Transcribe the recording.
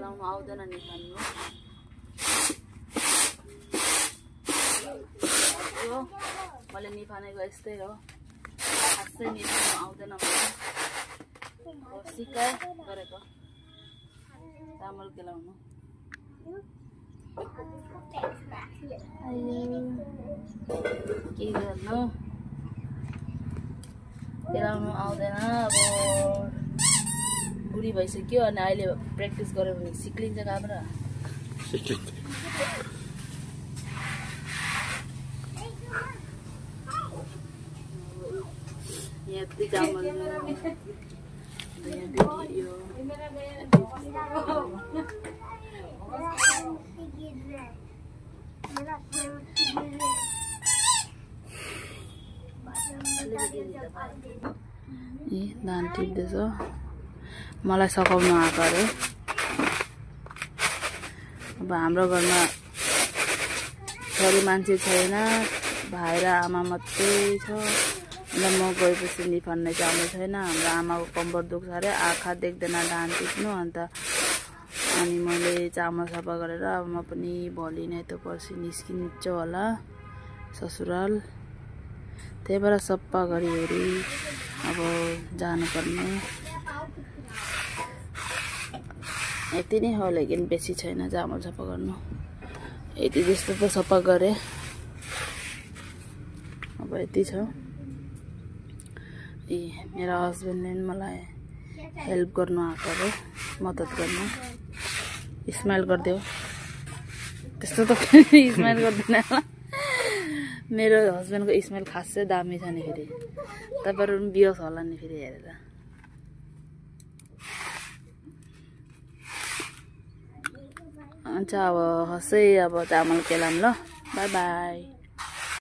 केलाउनु आउँदैन नि खानु यो मैले निफानेको यस्तै हो खासै निफानु आउँदैन मलाई सिकाइ गरेको चामल केलाउनु के गर्नु केलाउनु आउँदैन अब बुढी भइसक्यो अनि अहिले प्र्याक्टिस गर्यो भने सिक्लिन्छ कहाँबाट यति चामल धान टिप्दैछ मलाई सघाउनु आएको अरे अब हाम्रो घरमा छोरी मान्छे छैन भाइ र आमा मात्रै छ अन्त म गएपछि निफान्ने चामल छैन हाम्रो आमाको कम्बर दुख्छ अरे आँखा देख्दैन धान टिप्नु अन्त अनि मैले चामल सफा गरेर अब म पनि भोलि नै त पर्सि निस्किन्छु होला ससुराल त्यही भएर सफा गरिवरी अब जानुपर्ने यति नै हो लेकिन बेसी छैन चामल सफा गर्नु यति जस्तो त सफा गरे अब यति छ ए मेरो हस्बेन्डले मलाई हेल्प गर्नु आएको अरे मद्दत गर्नु स्माइल गरिदेऊ त्यस्तो त स्माइल गर्दैन मेरो हस्बेन्डको स्माइल खासै दामी छ नि फेरि तपाईहरु पनि बियोस होला नि फेरि हेरेर हुन्छ अब हसै अब चामल केलाम ल बाइ बाइ